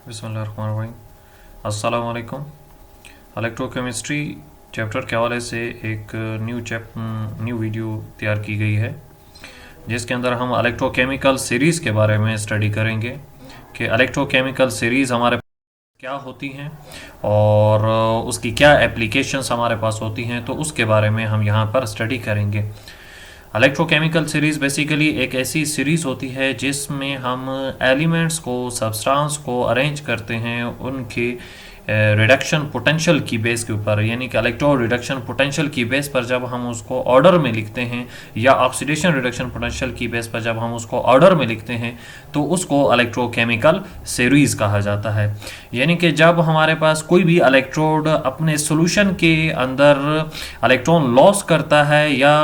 बिस्मिल्लाहिर्रहमानिर्रहीम। अस्सलाम वालेकुम। इलेक्ट्रोकेमिस्ट्री चैप्टर के हवाले से एक न्यू वीडियो तैयार की गई है, जिसके अंदर हम इलेक्ट्रोकेमिकल सीरीज़ के बारे में स्टडी करेंगे कि इलेक्ट्रोकेमिकल सीरीज़ हमारे क्या होती हैं और उसकी क्या एप्लीकेशंस हमारे पास होती हैं, तो उसके बारे में हम यहाँ पर स्टडी करेंगे। इलेक्ट्रोकेमिकल सीरीज़ बेसिकली एक ऐसी सीरीज़ होती है जिसमें हम एलिमेंट्स को, सब्सटेंस को अरेंज करते हैं उनके रिडक्शन पोटेंशियल की बेस के ऊपर, यानी कि इलेक्ट्रॉन रिडक्शन पोटेंशियल की बेस पर जब हम उसको ऑर्डर में लिखते हैं, या ऑक्सीडेशन रिडक्शन पोटेंशियल की बेस पर जब हम उसको ऑर्डर में लिखते हैं, तो उसको इलेक्ट्रोकेमिकल सीरीज़ कहा जाता है। यानी कि जब हमारे पास कोई भी इलेक्ट्रोड अपने सॉल्यूशन के अंदर इलेक्ट्रॉन लॉस करता है या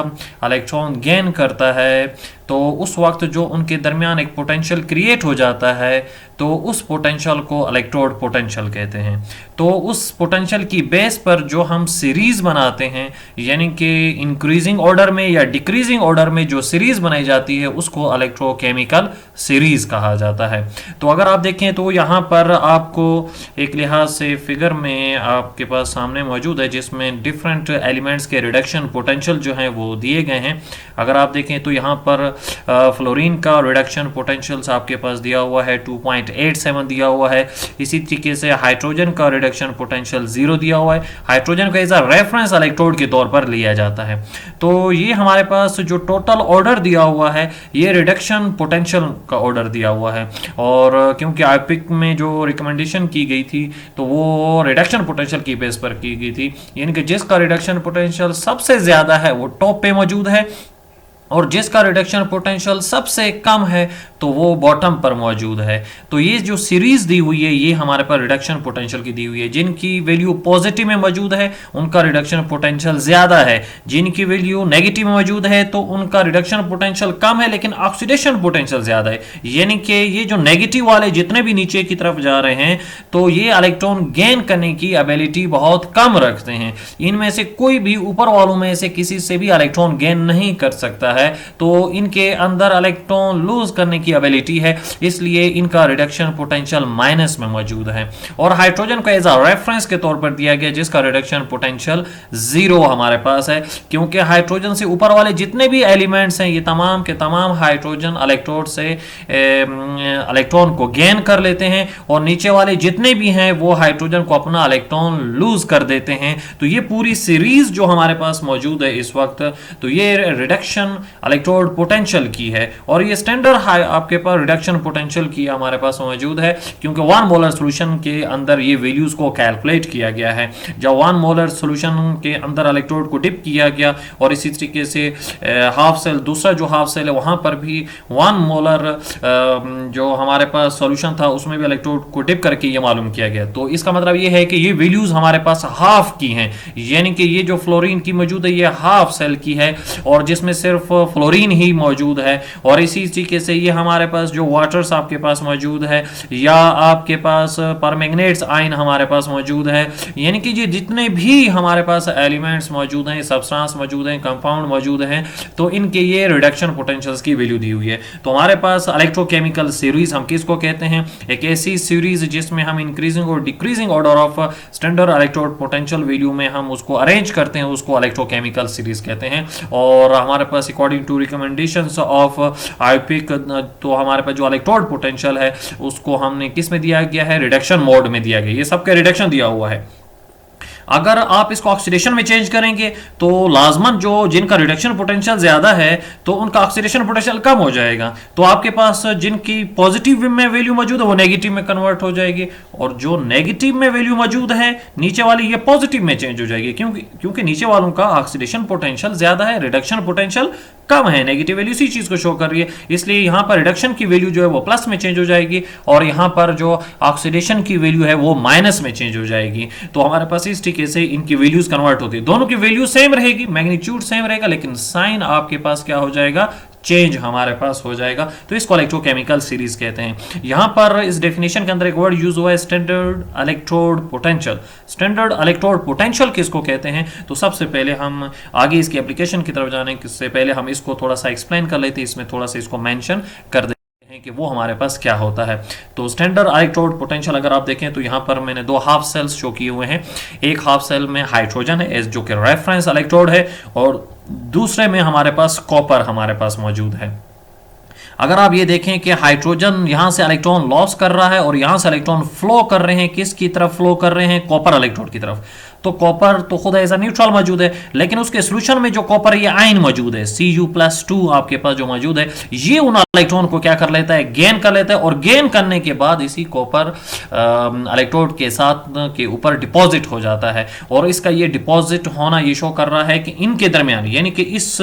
इलेक्ट्रॉन गेन करता है, तो उस वक्त जो उनके दरमियान एक पोटेंशियल क्रिएट हो जाता है, तो उस पोटेंशियल को इलेक्ट्रोड पोटेंशियल कहते हैं। तो उस पोटेंशियल की बेस पर जो हम सीरीज बनाते हैं, यानी कि इंक्रीजिंग ऑर्डर में या डिक्रीजिंग ऑर्डर में जो सीरीज बनाई जाती है, उसको इलेक्ट्रोकेमिकल सीरीज कहा जाता है। तो अगर आप देखें तो यहाँ पर आपको एक लिहाज से फिगर में आपके पास सामने मौजूद है, जिसमें डिफरेंट एलिमेंट्स के रिडक्शन पोटेंशियल जो हैं वो दिए गए हैं। अगर आप देखें तो यहाँ पर फ्लोरीन का रिडक्शन पोटेंशियल आपके पास दिया हुआ है 2.87 दिया हुआ है। इसी तरीके से हाइड्रोजन का रिडक्शन पोटेंशियल 0 दिया हुआ है। हाइड्रोजन को एज अ रेफरेंस इलेक्ट्रोड के तौर पर लिया जाता है। तो ये हमारे पास जो टोटल ऑर्डर दिया हुआ है, ये रिडक्शन पोटेंशियल का ऑर्डर दिया हुआ है। और क्योंकि आईपिक में जो रिकमेंडेशन की गई थी, तो वो रिडक्शन पोटेंशियल की बेस पर की गई थी, यानी कि जिसका रिडक्शन पोटेंशियल सबसे ज्यादा है वो टॉप पे मौजूद है, और जिसका रिडक्शन पोटेंशियल सबसे कम है तो वो बॉटम पर मौजूद है। तो ये जो सीरीज दी हुई है, ये हमारे पास रिडक्शन पोटेंशियल की दी हुई है। जिनकी वैल्यू पॉजिटिव में मौजूद है उनका रिडक्शन पोटेंशियल ज्यादा है, जिनकी वैल्यू नेगेटिव में मौजूद है तो उनका रिडक्शन पोटेंशियल कम है लेकिन ऑक्सीडेशन पोटेंशियल ज्यादा है। यानी कि ये जो नेगेटिव वाले जितने भी नीचे की तरफ जा रहे हैं, तो ये इलेक्ट्रॉन गेन करने की एबिलिटी बहुत कम रखते हैं। इनमें से कोई भी ऊपर वालों में से किसी से भी इलेक्ट्रॉन गेन नहीं कर सकता है, तो इनके अंदर इलेक्ट्रॉन लूज करने की एबिलिटी है, इसलिए इनका रिडक्शन पोटेंशियल माइनस में मौजूद है। और हाइड्रोजन को एज अ रेफरेंस के तौर पर दिया गया, जिसका रिडक्शन पोटेंशियल 0 हमारे पास है, क्योंकि हाइड्रोजन से ऊपर वाले जितने भी एलिमेंट्स हैं, ये तमाम के तमाम हाइड्रोजन इलेक्ट्रोड से इलेक्ट्रॉन को गेन कर लेते हैं, और नीचे वाले जितने भी हैं वो हाइड्रोजन को अपना इलेक्ट्रॉन लूज कर देते हैं। तो ये पूरी सीरीज जो हमारे पास मौजूद है इस वक्त, तो ये रिडक्शन इलेक्ट्रोड पोटेंशियल की है। और ये स्टैंडर्ड आपके पास रिडक्शन पोटेंशियल की हमारे पास मौजूद है, क्योंकि 1 मोलर सॉल्यूशन के अंदर ये वैल्यूज को कैलकुलेट किया गया है। जब 1 मोलर सॉल्यूशन के अंदर इलेक्ट्रोड को डिप किया गया, और इसी तरीके से हाफ सेल, दूसरा जो हाफ सेल है वहां पर भी 1 मोलर जो हमारे पास सॉल्यूशन था उसमें भी इलेक्ट्रोड को डिप करके ये मालूम किया गया। तो इसका मतलब ये है कि ये वैल्यूज हमारे पास हाफ की हैं, यानी कि ये जो फ्लोरीन की मौजूद है ये हाफ सेल की है, और जिसमें सिर्फ फ्लोरीन ही मौजूद है। और इसी तरीके से ये हमारे पास जो वाटर्स आपके पास मौजूद है, या आपके पास परमैंगनेट्स आयन हमारे पास मौजूद है, यानी कि ये जितने भी हमारे पास एलिमेंट्स मौजूद हैं, सब्सटेंस मौजूद हैं, कंपाउंड मौजूद हैं, तो इनके ये रिडक्शन पोटेंशियल्स की वैल्यू दी हुई है। तो हमारे पास इलेक्ट्रोकेमिकल सीरीज हम किसको कहते हैं? एक ऐसी सीरीज जिसमें हम इंक्रीजिंग और decreasing order of standard electrode potential value में हम उसको अरेंज करते हैं, उसको इलेक्ट्रोकेमिकल सीरीज कहते हैं। और हमारे पास अकॉर्डिंग टू रिकमेंडेशंस ऑफ आईपिक, तो हमारे पास जो इलेक्ट्रोड पोटेंशियल है उसको हमने किस में दिया गया है? रिडक्शन मोड में दिया गया। ये सबका रिडक्शन दिया हुआ है। अगर आप इसको ऑक्सीडेशन में चेंज करेंगे तो लाजमन जो जिनका रिडक्शन पोटेंशियल ज्यादा है तो उनका ऑक्सीडेशन पोटेंशियल कम हो जाएगा। तो आपके पास जिनकी पॉजिटिव में वैल्यू मौजूद है वो नेगेटिव में कन्वर्ट हो जाएगी, और जो नेगेटिव में वैल्यू मौजूद है नीचे वाली ये पॉजिटिव में चेंज हो जाएगी, क्योंकि नीचे वालों का ऑक्सीडेशन पोटेंशियल ज्यादा है, रिडक्शन पोटेंशियल कम है। नेगेटिव वैल्यू इसी चीज को शो कर रही है, इसलिए यहां पर रिडक्शन की वैल्यू जो है वो प्लस में चेंज हो जाएगी, और यहां पर जो ऑक्सीडेशन की वैल्यू है वो माइनस में चेंज हो जाएगी। तो हमारे पास इस तरीके से इनकी वैल्यूज कन्वर्ट होती है। दोनों की वैल्यू सेम रहेगी, मैग्नीट्यूड सेम रहेगा, लेकिन साइन आपके पास क्या हो जाएगा? चेंज हमारे पास हो जाएगा। तो इसको इलेक्ट्रोकेमिकल सीरीज कहते हैं। यहां पर इस डेफिनेशन के अंदर एक वर्ड यूज हुआ है, standard electrode potential. Standard electrode potential किसको कहते हैं? तो सबसे पहले हम आगे इसकी एप्लीकेशन की तरफ जाने से पहले हम इसको थोड़ा सा एक्सप्लेन कर लेते हैं, इसमें थोड़ा सा इसको मेंशन कर देते हैं कि वो हमारे पास क्या होता है। तो स्टैंडर्ड इलेक्ट्रोड पोटेंशियल अगर आप देखें तो यहाँ पर मैंने दो हाफ सेल्स शो किए हुए हैं। एक हाफ सेल में हाइड्रोजन है जो कि रेफरेंस इलेक्ट्रोड है, और दूसरे में हमारे पास कॉपर हमारे पास मौजूद है। अगर आप ये देखें कि हाइड्रोजन यहां से इलेक्ट्रॉन लॉस कर रहा है और यहां से इलेक्ट्रॉन फ्लो कर रहे हैं, किसकी तरफ फ्लो कर रहे हैं? कॉपर इलेक्ट्रोड की तरफ। तो कॉपर तो खुद एज अ न्यूट्रल मौजूद है, लेकिन उसके सोल्यूशन में जो कॉपर ये आयन मौजूद है Cu+2 आपके पास जो मौजूद है, ये उन इलेक्ट्रॉन को क्या कर लेता है? गेन कर लेता है, और गेन करने के बाद इसी कॉपर इलेक्ट्रोड के साथ के ऊपर डिपॉजिट हो जाता है। और इसका ये डिपॉजिट होना ये शो कर रहा है कि इनके दरमियान, यानी कि इस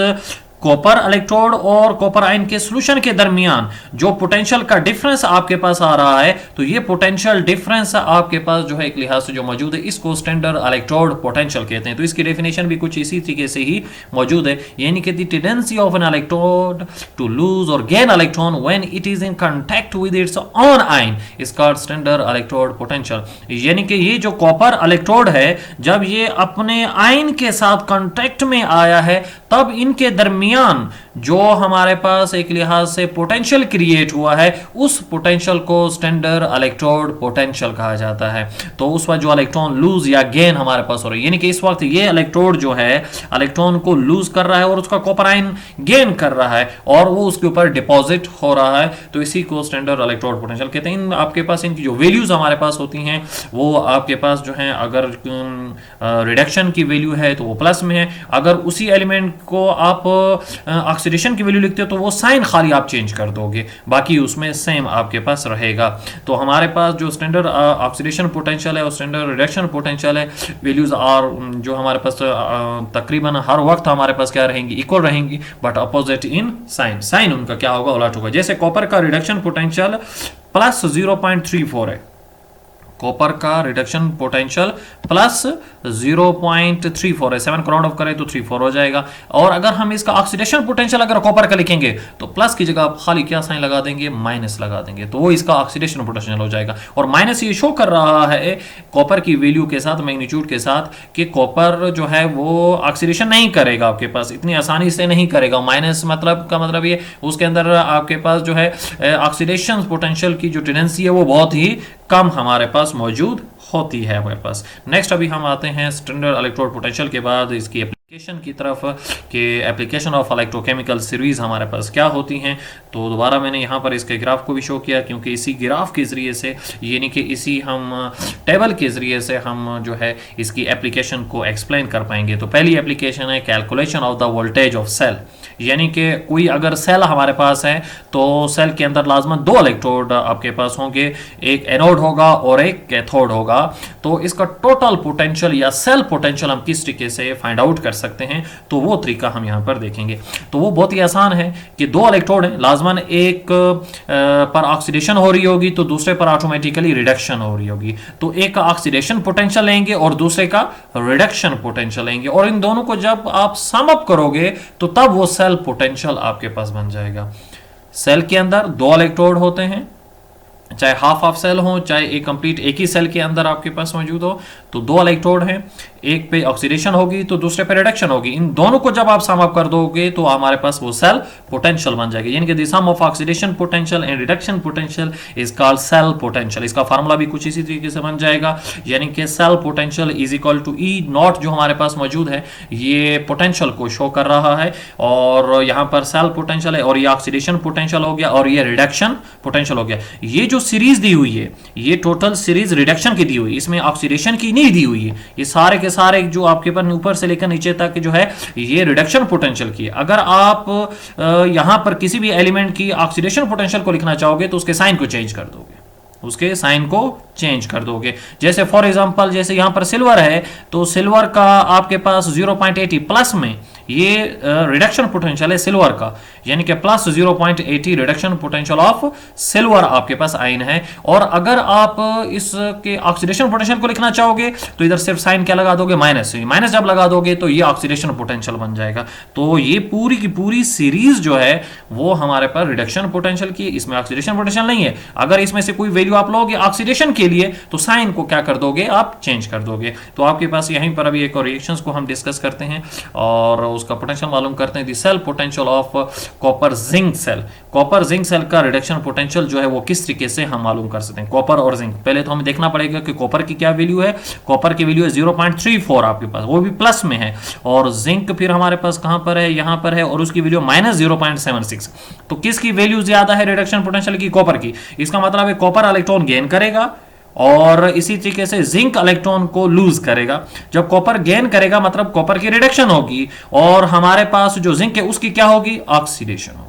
कॉपर इलेक्ट्रोड और कॉपर आयन के सॉल्यूशन के दरमियान जो पोटेंशियल का डिफरेंस आपके पास आ रहा है, तो ये पोटेंशियल डिफरेंस आपके पास जो है एक लिहाज से जो मौजूद है, इसको स्टैंडर्ड इलेक्ट्रोड पोटेंशियल कहते हैं। तो इसकी डेफिनेशन भी कुछ इसी तरीके से ही मौजूद है, यानी कि the tendency of an electrode to lose और gain electron when it is in contact with its own ion is called standard electrode potential. यानी कि ये जो कॉपर इलेक्ट्रोड है, जब ये अपने आयन के साथ कांटेक्ट में आया है, तब इनके दरमियान जो हमारे पास एक लिहाज से पोटेंशियल क्रिएट हुआ है, उस पोटेंशियल को स्टैंडर्ड इलेक्ट्रोड पोटेंशियल कहा जाता है। तो उस वक्त जो इलेक्ट्रॉन लूज या गेन हमारे पास हो रही है, यानी कि इस वक्त ये इलेक्ट्रोड जो है इलेक्ट्रॉन को लूज कर रहा है और उसका कॉपर आयन गेन कर रहा है, और वो उसके ऊपर डिपॉजिट हो रहा है, तो इसी को स्टैंडर्ड इलेक्ट्रोड पोटेंशियल कहते हैं। आपके पास इनकी जो वैल्यूज हमारे पास होती हैं, वो आपके पास जो है, अगर रिडक्शन की वैल्यू है तो वो प्लस में है, अगर उसी एलिमेंट को आप ऑक्सीडेशन की वैल्यू लिखते हो तो वो साइन खाली आप चेंज कर दोगे, बाकी उसमें सेम आपके पास रहेगा। तो हमारे पास जो स्टैंडर्ड ऑक्सीडेशन पोटेंशियल है और स्टैंडर्ड रिडक्शन पोटेंशियल है, वैल्यूज और जो हमारे पास तकरीबन हर वक्त हमारे पास क्या रहेंगी? इक्वल रहेंगी, but opposite in sign. Sign उनका क्या होगा? उलट होगा। जैसे कॉपर का रिडक्शन पोटेंशियल प्लस 0.34 है, कॉपर का रिडक्शन पोटेंशियल प्लस 0.34 है, 7 को राउंड ऑफ करें तो 34 हो जाएगा। और अगर हम इसका ऑक्सीडेशन पोटेंशियल अगर कॉपर का लिखेंगे तो प्लस की जगह आप खाली क्या साइन लगा देंगे? माइनस लगा देंगे, तो वो इसका ऑक्सीडेशन पोटेंशियल हो जाएगा। और माइनस ये शो कर रहा है कॉपर की वैल्यू के साथ, मैग्नीट्यूड के साथ, कि कॉपर जो है वो ऑक्सीडेशन नहीं करेगा आपके पास, इतनी आसानी से नहीं करेगा। माइनस मतलब का मतलब ये उसके अंदर आपके पास जो है ऑक्सीडेशन पोटेंशियल की जो टेंडेंसी है वो बहुत ही कम हमारे पास मौजूद होती है हमारे पास। नेक्स्ट अभी हम आते हैं स्टैंडर्ड इलेक्ट्रोड पोटेंशियल के बाद इसकी एप्लीकेशन की तरफ, कि एप्लीकेशन ऑफ इलेक्ट्रोकेमिकल सीरीज हमारे पास क्या होती हैं। तो दोबारा मैंने यहाँ पर इसके ग्राफ को भी शो किया, क्योंकि इसी ग्राफ के ज़रिए से, यानी कि इसी हम टेबल के ज़रिए से हम जो है इसकी एप्लीकेशन को एक्सप्लेन कर पाएंगे। तो पहली एप्लीकेशन है calculation of the voltage of cell, यानी कि कोई अगर सेल हमारे पास है तो सेल के अंदर लाजमन दो इलेक्ट्रोड आपके पास होंगे, एक एनोड होगा और एक कैथोड होगा। तो इसका टोटल पोटेंशियल या सेल पोटेंशियल हम किस तरीके से फाइंड आउट कर सकते हैं, तो वो तरीका हम यहाँ पर देखेंगे। तो वो बहुत ही आसान है कि दो इलेक्ट्रोड हैं, लाजमन एक पर ऑक्सीडेशन हो रही होगी तो दूसरे पर ऑटोमेटिकली रिडक्शन हो रही होगी। तो एक का ऑक्सीडेशन पोटेंशियल लेंगे और दूसरे का रिडक्शन पोटेंशियल लेंगे, और इन दोनों को जब आप सम अप करोगे तो तब वो सेल पोटेंशियल आपके पास बन जाएगा। सेल के अंदर दो इलेक्ट्रोड होते हैं, चाहे हाफ हाफ सेल हो चाहे एक कंप्लीट एक ही सेल के अंदर आपके पास मौजूद हो, तो दो इलेक्ट्रोड हैं, एक पे ऑक्सीडेशन होगी तो दूसरे पे रिडक्शन होगी। इन दोनों को जब आप सम अप कर दोगे तो हमारे पास वो सेल पोटेंशियल बन जाएगी, यानी कि the sum of oxidation potential and reduction potential is called cell potential. इसका फार्मूला भी कुछ इसी तरीके से बन जाएगा, यानी कि cell potential is equal to E naught, जो हमारे पास मौजूद है ये पोटेंशियल को शो कर रहा है, और यहाँ पर सेल पोटेंशियल है, और ये ऑक्सीडेशन पोटेंशियल हो गया, और ये रिडक्शन पोटेंशियल हो गया। ये जो सीरीज दी हुई है ये टोटल सीरीज रिडक्शन की दी हुई है, इसमें ऑक्सीडेशन की नहीं दी हुई है। ये सारे के सारे जो आपके पास ऊपर से लेकर नीचे तक जो है ये रिडक्शन पोटेंशियल की है। अगर आप यहां पर किसी भी एलिमेंट की ऑक्सीडेशन पोटेंशियल को लिखना चाहोगे तो उसके साइन को चेंज कर दोगे, उसके साइन को चेंज कर दोगे। जैसे फॉर एग्जांपल जैसे यहां पर सिल्वर है तो सिल्वर का आपके पास 0.80 प्लस में ये रिडक्शन पोटेंशियल है सिल्वर का, यानी कि plus 0.80 reduction potential of silver आपके पास आयन है। और अगर आप इसके ऑक्सीडेशन पोटेंशियल को लिखना चाहोगे तो इधर सिर्फ साइन क्या लगा दोगे? माइनस। माइनस जब लगा दोगे तो ये ऑक्सीडेशन पोटेंशियल बन जाएगा। तो ये पूरी की पूरी सीरीज जो है वो हमारे पास रिडक्शन पोटेंशियल की, इसमें ऑक्सीडेशन पोटेंशियल नहीं है। अगर इसमें से कोई वैल्यू आप लोगे ऑक्सीडेशन के लिए तो साइन को क्या कर दोगे? आप चेंज कर दोगे। तो आपके पास यहीं पर अभी एक और रिएक्शंस को हम डिस्कस करते हैं और उसका पोटेंशियल मालूम करते हैं। The cell potential of copper zinc cell, copper zinc cell का रिडक्शन पोटेंशियल जो है वो किस तरीके से हम मालूम कर सकते हैं, कॉपर और जिंक। पहले तो हमें देखना पड़ेगा कि कॉपर की क्या वैल्यू है। कॉपर की वैल्यू है 0.34 आपके पास, वो भी प्लस में है, और जिंक फिर हमारे पास कहां पर है, यहां पर है, और उसकी वैल्यू -0.76। तो किसकी वैल्यू ज्यादा है रिडक्शन पोटेंशियल की, कॉपर की। इसका मतलब है कॉपर इलेक्ट्रॉन गेन करेगा और इसी तरीके से जिंक इलेक्ट्रॉन को लूज करेगा। जब कॉपर गेन करेगा मतलब कॉपर की रिडक्शन होगी, और हमारे पास जो जिंक है उसकी क्या होगी, ऑक्सीडेशन होगी।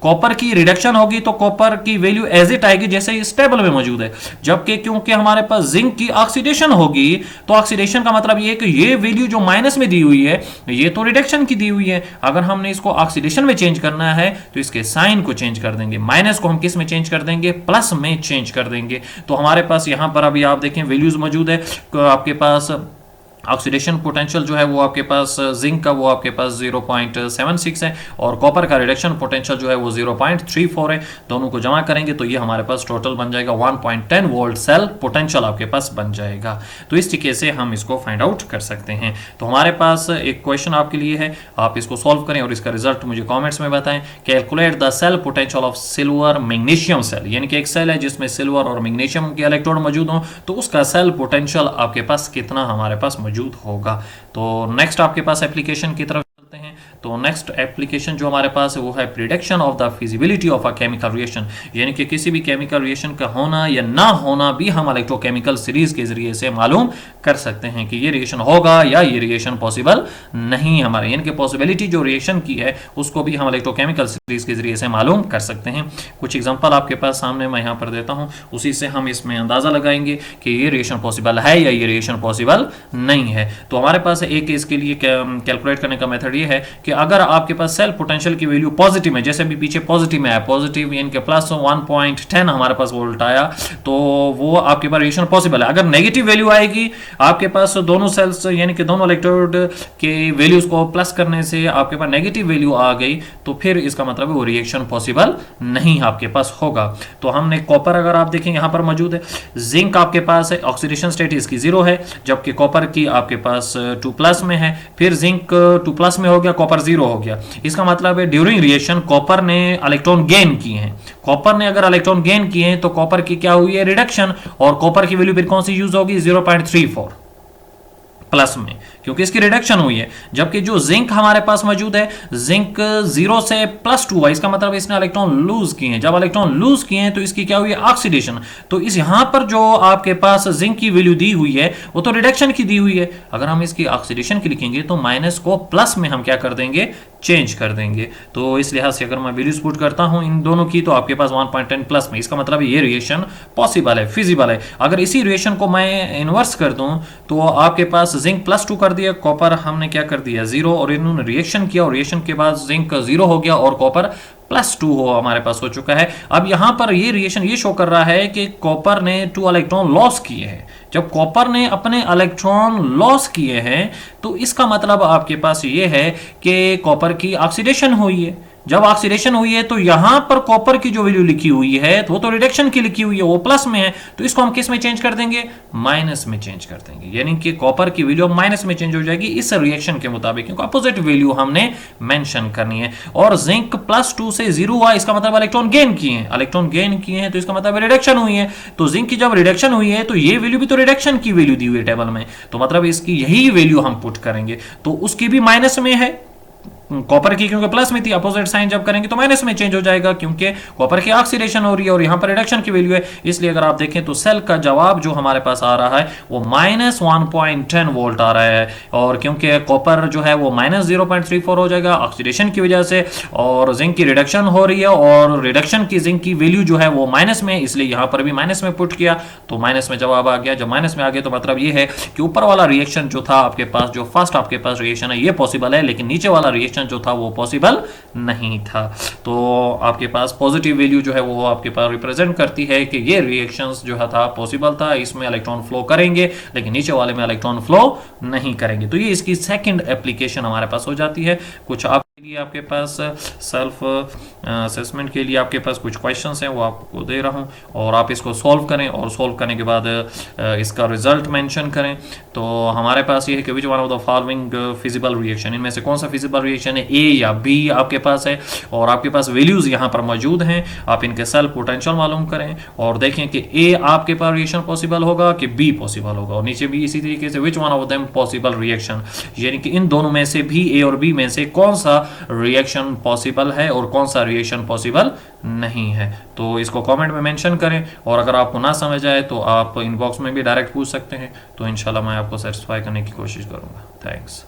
कॉपर की रिडक्शन होगी तो कॉपर की वैल्यू एज इट आएगी जैसे इस टेबल में मौजूद है। जबकि क्योंकि हमारे पास जिंक की ऑक्सीडेशन होगी, तो ऑक्सीडेशन का मतलब ये कि ये वैल्यू जो माइनस में दी हुई है ये तो रिडक्शन की दी हुई है। अगर हमने इसको ऑक्सीडेशन में चेंज करना है तो इसके साइन को चेंज कर देंगे, माइनस को हम किस में चेंज कर देंगे, प्लस में चेंज कर देंगे। तो हमारे पास यहां पर अभी आप देखें वैल्यूज मौजूद है। आपके पास ऑक्सीडेशन पोटेंशियल जो है वो आपके पास जिंक का वो आपके पास 0.76 है, और कॉपर का रिडक्शन पोटेंशियल जो है वो 0.34 है। दोनों को जमा करेंगे तो ये हमारे पास टोटल बन जाएगा 1.10 वोल्ट सेल पोटेंशियल आपके पास बन जाएगा। तो इस तरीके से हम इसको फाइंड आउट कर सकते हैं। तो हमारे पास एक क्वेश्चन आपके लिए है, आप इसको सॉल्व करें और इसका रिजल्ट मुझे कॉमेंट्स में बताएं। Calculate the cell potential of silver magnesium cell, यानी कि एक सेल है जिसमें सिल्वर और मैग्नीशियम के इलेक्ट्रोड मौजूद हो, तो उसका सेल पोटेंशियल आपके पास कितना हमारे पास मौजूद होगा। तो नेक्स्ट आपके पास एप्लीकेशन की तरफ चलते हैं। तो नेक्स्ट एप्लीकेशन जो हमारे पास है वो है prediction of the feasibility of a chemical reaction, यानी कि किसी भी केमिकल रिएक्शन का होना या ना होना भी हम इलेक्ट्रोकेमिकल सीरीज के जरिए से मालूम कर सकते हैं कि ये रिएक्शन होगा या ये रिएक्शन पॉसिबल नहीं हमारे, यानी कि पॉसिबिलिटी जो रिएक्शन की है उसको भी हम इलेक्ट्रोकेमिकल सीरीज के जरिए से मालूम कर सकते हैं। कुछ एग्जांपल आपके पास सामने मैं यहाँ पर देता हूँ, उसी से हम इसमें अंदाजा लगाएंगे कि ये रिएक्शन पॉसिबल है या ये रिएक्शन पॉसिबल नहीं है। तो हमारे पास एक इसके लिए कैलकुलेट करने का मेथड ये है कि अगर आपके पास सेल पोटेंशियल की वैल्यू पॉजिटिव है, जैसे भी पीछे पॉजिटिव में आया, पॉजिटिव यानी कि प्लस 1.10 हमारे पास वोल्ट आया, तो वो आपके पास रिएक्शन पॉसिबल है। अगर नेगेटिव वैल्यू आएगी आपके पास दोनों सेल्स यानी कि दोनों इलेक्ट्रोड के वैल्यूज को प्लस करने से आपके पास नेगेटिव वैल्यू आ गई, तो फिर इसका मतलब है वो रिएक्शन पॉसिबल नहीं आपके पास होगा। तो हमने कॉपर अगर आप देखें यहां पर मौजूद है, जिंक आपके पास है, ऑक्सीडेशन स्टेट इसकी 0 है, जबकि कॉपर की आपके पास 2+ में है, फिर जिंक 2+ में हो गया, कॉपर 0 हो गया। इसका मतलब है ड्यूरिंग रिएक्शन कॉपर ने इलेक्ट्रॉन गेन किए हैं। कॉपर ने अगर इलेक्ट्रॉन गेन किए हैं तो कॉपर की क्या हुई है, रिडक्शन, और कॉपर की वैल्यू फिर कौन सी यूज होगी, 0.34 प्लस में, क्योंकि इसकी रिडक्शन हुई है। जबकि जो जिंक हमारे पास मौजूद है, जिंक 0 से +2 हुआ, इसका मतलब इसने इलेक्ट्रॉन लूज किए हैं। जब इलेक्ट्रॉन लूज किए हैं तो इसकी क्या हुई है, ऑक्सीडेशन। तो इस यहां पर जो आपके पास जिंक की वैल्यू दी हुई है वो तो रिडक्शन की दी हुई है, अगर हम इसकी ऑक्सीडेशन की लिखेंगे तो माइनस को प्लस में हम क्या कर देंगे, चेंज कर देंगे। तो इस लिहाज से अगर मैं वैल्यूज पुट करता हूं इन दोनों की तो आपके पास 1.10 प्लस में, इसका मतलब ये रिएक्शन पॉसिबल है, फिजिबल है। अगर इसी रिएक्शन को मैं इन्वर्स कर दूं तो आपके पास जिंक +2 कर दिया, कॉपर हमने क्या कर दिया 0, और इन्होंने रिएक्शन किया और रिएक्शन के बाद जिंक 0 हो गया और कॉपर +2 हो हमारे पास हो चुका है। अब यहां पर ये रिएक्शन ये शो कर रहा है कि कॉपर ने 2 इलेक्ट्रॉन लॉस किए हैं। जब कॉपर ने अपने इलेक्ट्रॉन लॉस किए हैं तो इसका मतलब आपके पास ये है कि कॉपर की ऑक्सीडेशन हुई है। जब ऑक्सीडेशन हुई है तो यहां पर कॉपर की जो वैल्यू लिखी हुई है वो तो रिडक्शन की लिखी हुई है, वो प्लस में है, तो इसको हम किस में चेंज कर देंगे, माइनस में चेंज कर देंगे, यानी कि कॉपर की वैल्यू माइनस में चेंज हो जाएगी इस रिएक्शन के मुताबिक, क्योंकि अपोजिट वैल्यू हमने मेंशन करनी है। और जिंक +2 से 0 हुआ, इसका मतलब इलेक्ट्रॉन गेन किए हैं, इलेक्ट्रॉन गेन किए हैं तो इसका मतलब रिडक्शन हुई है। तो जिंक की जब रिडक्शन हुई है तो ये वैल्यू भी तो रिडक्शन की वैल्यू दी हुई है टेबल में, तो मतलब इसकी यही वैल्यू हम पुट करेंगे, तो उसकी भी माइनस में है, कॉपर की क्योंकि प्लस में थी, अपोजिट साइन जब करेंगे तो माइनस में चेंज हो जाएगा, क्योंकि कॉपर की ऑक्सीडेशन हो रही है और यहां पर रिडक्शन की वैल्यू है। इसलिए अगर आप देखें तो सेल का जवाब जो हमारे पास आ रहा है वो -1.10 वोल्ट आ रहा है, और क्योंकि कॉपर जो है वो -0.34 हो जाएगा ऑक्सीडेशन की वजह से, और जिंक की रिडक्शन हो रही है और रिडक्शन की जिंक की वैल्यू जो है वो माइनस में, इसलिए यहां पर भी माइनस में पुट किया तो माइनस में जवाब आ गया। जब माइनस में आ गया तो मतलब ये है कि ऊपर वाला रिएक्शन जो था आपके पास, जो फर्स्ट आपके पास रिएक्शन है ये पॉसिबल है, लेकिन नीचे वाला रिएक्शन जो था वो पॉसिबल नहीं था। तो आपके पास पॉजिटिव वैल्यू जो है वो आपके पास रिप्रेजेंट करती है कि ये रिएक्शंस जो था पॉसिबल था, इसमें इलेक्ट्रॉन फ्लो करेंगे, लेकिन नीचे वाले में इलेक्ट्रॉन फ्लो नहीं करेंगे। तो ये इसकी सेकंड एप्लीकेशन हमारे पास हो जाती है। कुछ आप लिए आपके पास सेल्फ असेसमेंट के लिए आपके पास कुछ क्वेश्चंस हैं, वो आपको दे रहा हूँ और आप इसको सॉल्व करें और सॉल्व करने के बाद इसका रिजल्ट मेंशन करें। तो हमारे पास ये है कि which one of the following feasible reaction, इनमें से कौन सा फिजिबल रिएक्शन है, ए या बी आपके पास है और आपके पास वैल्यूज यहाँ पर मौजूद हैं। आप इनके सेल्फ पोटेंशियल मालूम करें और देखें कि ए आपके पास रिएक्शन पॉसिबल होगा कि बी पॉसिबल होगा, और नीचे भी इसी तरीके से which one of them possible reaction, यानी कि इन दोनों में से भी, ए और बी में से कौन सा रिएक्शन पॉसिबल है और कौन सा रिएक्शन पॉसिबल नहीं है। तो इसको कमेंट में मेंशन करें और अगर आपको ना समझ आए तो आप इनबॉक्स में भी डायरेक्ट पूछ सकते हैं, तो इंशाल्लाह मैं आपको सेटिस्फाई करने की कोशिश करूंगा। थैंक्स।